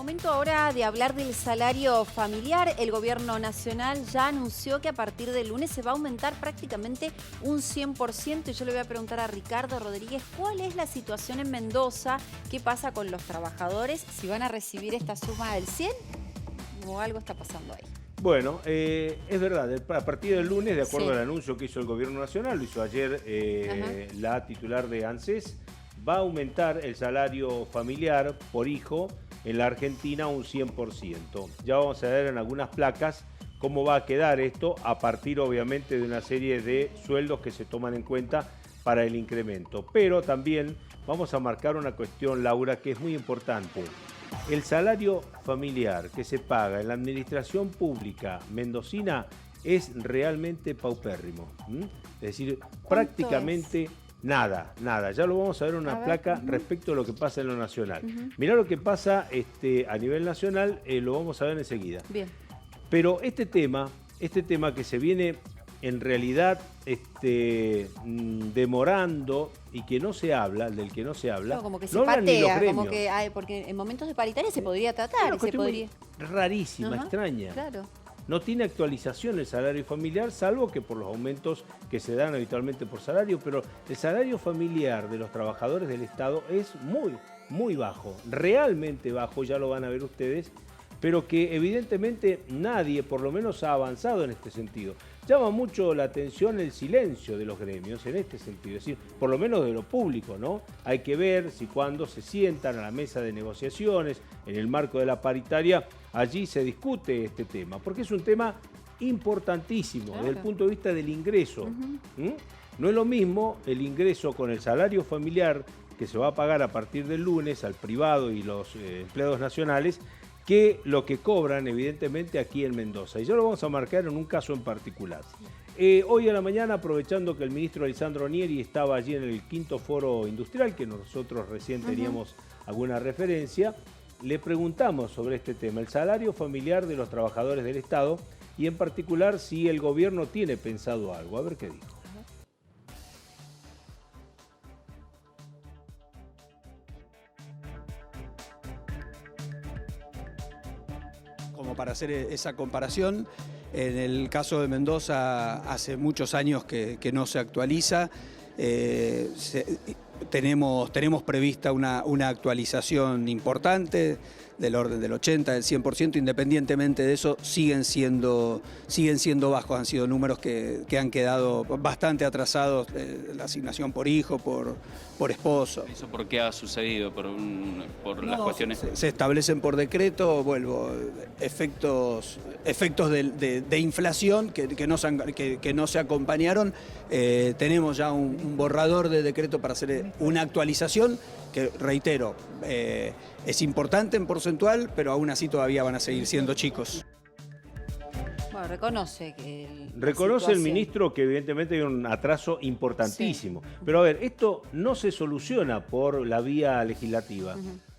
Momento ahora de hablar del salario familiar. El gobierno nacional ya anunció que a partir del lunes se va a aumentar prácticamente un 100%. Y yo le voy a preguntar a Ricardo Rodríguez cuál es la situación en Mendoza, qué pasa con los trabajadores, si van a recibir esta suma del 100 o algo está pasando ahí. Bueno, es verdad, a partir del lunes, de acuerdo Sí. al anuncio que hizo el gobierno nacional, lo hizo ayer la titular de ANSES, va a aumentar el salario familiar por hijo en la Argentina un 100%. Ya vamos a ver en algunas placas cómo va a quedar esto a partir obviamente de una serie de sueldos que se toman en cuenta para el incremento. Pero también vamos a marcar una cuestión, Laura, que es muy importante. El salario familiar que se paga en la administración pública mendocina es realmente paupérrimo. Es decir, prácticamente nada. Ya lo vamos a ver en una placa respecto a lo que pasa en lo nacional. Mirá lo que pasa a nivel nacional, lo vamos a ver enseguida. Bien. Pero este tema que se viene en realidad demorando y que no se habla, del que no se habla, No, como que se no hablan ni los patea, gremios. como que porque en momentos de paritaria se podría tratar, Una se cuestión podría. rarísima, extraña. Claro. No tiene actualización el salario familiar, salvo que por los aumentos que se dan habitualmente por salario, pero el salario familiar de los trabajadores del Estado es muy bajo, realmente bajo, ya lo van a ver ustedes, pero que evidentemente nadie, por lo menos, ha avanzado en este sentido. Llama mucho la atención el silencio de los gremios en este sentido, es decir, por lo menos de lo público, ¿no? Hay que ver si cuando se sientan a la mesa de negociaciones, en el marco de la paritaria, allí se discute este tema, porque es un tema importantísimo desde el punto de vista del ingreso. No es lo mismo el ingreso con el salario familiar que se va a pagar a partir del lunes al privado y los empleados nacionales, que lo que cobran evidentemente aquí en Mendoza. Y ya lo vamos a marcar en un caso en particular. Hoy a la mañana, aprovechando que el ministro Lisandro Nieri estaba allí en el 5º Foro Industrial, que nosotros recién teníamos alguna referencia, le preguntamos sobre este tema, el salario familiar de los trabajadores del Estado, y en particular si el gobierno tiene pensado algo. A ver qué dijo. Como para hacer esa comparación, en el caso de Mendoza hace muchos años que no se actualiza. Tenemos prevista una actualización importante del orden del 80, del 100%, independientemente de eso siguen siendo bajos, han sido números que han quedado bastante atrasados, la asignación por hijo, por esposo. ¿Eso por qué ha sucedido? ¿Por las cuestiones? Se establecen por decreto, efectos de inflación que no se acompañaron. Tenemos ya un borrador de decreto para hacer una actualización que, reitero, es importante en porcentual, pero aún así todavía van a seguir siendo chicos. Bueno, reconoce que Reconoce el ministro que evidentemente hay un atraso importantísimo. Pero a ver, esto no se soluciona por la vía legislativa,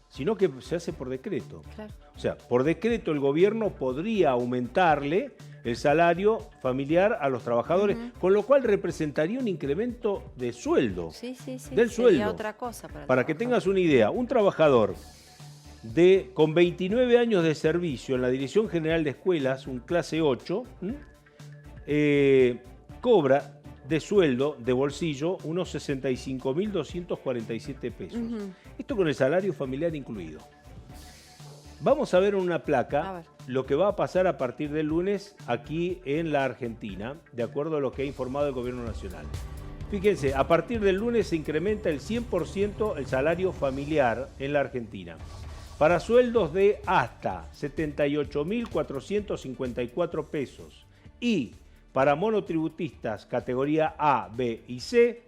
sino que se hace por decreto. Claro. O sea, por decreto el gobierno podría aumentarle el salario familiar a los trabajadores, con lo cual representaría un incremento de sueldo, del sueldo. Otra cosa para que tengas una idea, un trabajador con 29 años de servicio en la Dirección General de Escuelas, un clase 8, cobra de sueldo, de bolsillo, unos 65.247 pesos. Esto con el salario familiar incluido. Vamos a ver en una placa lo que va a pasar a partir del lunes aquí en la Argentina, de acuerdo a lo que ha informado el Gobierno Nacional. Fíjense, a partir del lunes se incrementa el 100% el salario familiar en la Argentina, para sueldos de hasta 78.454 pesos y para monotributistas categoría A, B y C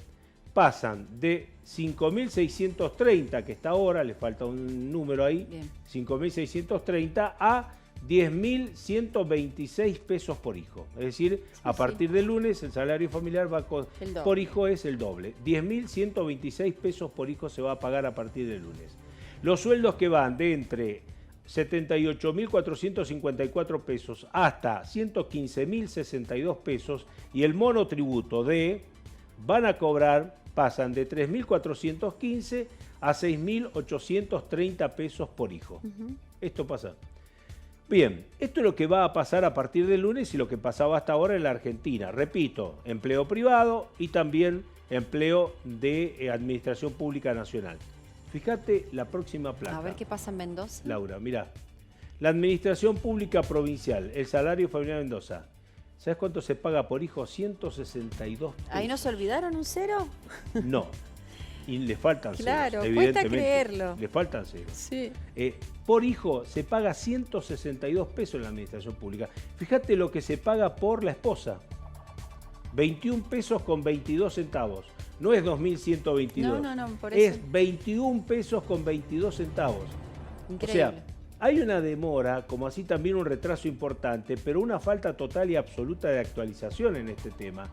pasan de 5.630, que está ahora, le falta un número ahí, 5.630 a 10.126 pesos por hijo. Es decir, a partir del lunes el salario familiar por hijo es el doble. 10.126 pesos por hijo se va a pagar a partir del lunes. Los sueldos que van de entre 78.454 pesos hasta 115.062 pesos y el monotributo van a cobrar, pasan de 3.415 a 6.830 pesos por hijo. Esto pasa. Bien, esto es lo que va a pasar a partir del lunes y lo que pasaba hasta ahora en la Argentina. Repito, empleo privado y también empleo de Administración Pública Nacional. Fíjate la próxima placa. A ver qué pasa en Mendoza. Laura, mirá. La Administración Pública Provincial, el salario familiar de Mendoza. ¿Sabes cuánto se paga por hijo? 162 pesos. ¿Ahí no se olvidaron un cero? No. Y le faltan Claro, ceros, cuesta evidentemente. creerlo. Le faltan ceros. Sí. Por hijo se paga 162 pesos en la administración pública. Fíjate lo que se paga por la esposa. 21 pesos con 22 centavos. No es 2.122. No, por eso. Es 21 pesos con 22 centavos. Increíble. O sea, hay una demora, como así también un retraso importante, pero una falta total y absoluta de actualización en este tema.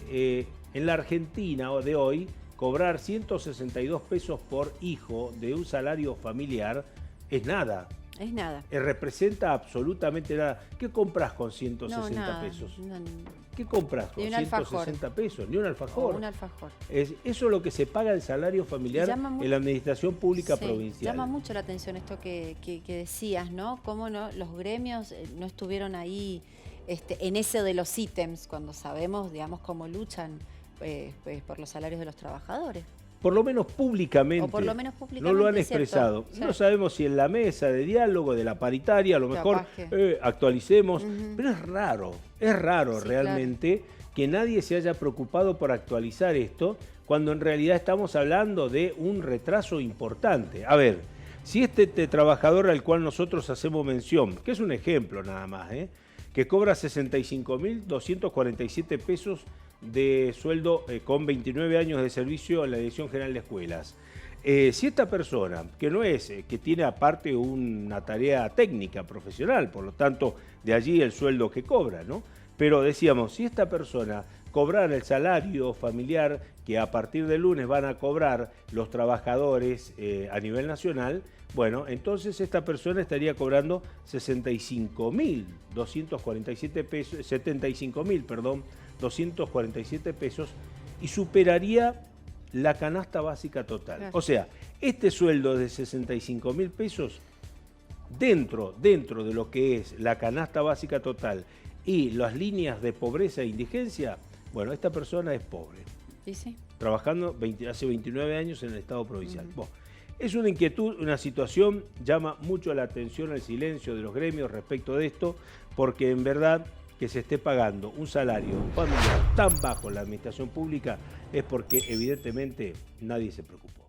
En la Argentina de hoy, cobrar 162 pesos por hijo de un salario familiar es nada. Es nada. Representa absolutamente nada. ¿Qué compras con 160 nada, pesos? No, ¿Qué compras con Ni un 160 pesos? Ni un alfajor. un alfajor. Eso es lo que se paga el salario familiar en la administración pública Sí, provincial. llama mucho la atención esto que decías, ¿no? Cómo no, los gremios no estuvieron ahí en ese de los ítems, cuando sabemos, digamos, cómo luchan por los salarios de los trabajadores. Por lo menos públicamente. O por lo menos no públicamente, lo han es cierto. expresado. Sí. No sabemos si en la mesa de diálogo, de la paritaria, a lo mejor Capaz actualicemos. Ujú. Pero es raro Sí, realmente que nadie se haya preocupado por actualizar esto, cuando en realidad estamos hablando de un retraso importante. A ver, si este trabajador al cual nosotros hacemos mención, que es un ejemplo nada más, que cobra 65.247 pesos de sueldo con 29 años de servicio en la Dirección General de Escuelas. Si esta persona, que no es, que tiene aparte una tarea técnica, profesional, por lo tanto, de allí el sueldo que cobra, ¿no? Pero decíamos, si esta persona cobrara el salario familiar que a partir del lunes van a cobrar los trabajadores a nivel nacional, bueno, entonces esta persona estaría cobrando 65.247 pesos, 75.247 pesos y superaría la canasta básica total. Claro. O sea, este sueldo de 65.000 pesos dentro de lo que es la canasta básica total y las líneas de pobreza e indigencia, bueno, esta persona es pobre. ¿Y sí? Trabajando hace 29 años en el Estado provincial. Bueno, es una inquietud, una situación, llama mucho la atención el silencio de los gremios respecto de esto, porque en verdad que se esté pagando un salario familiar tan bajo en la administración pública es porque evidentemente nadie se preocupó.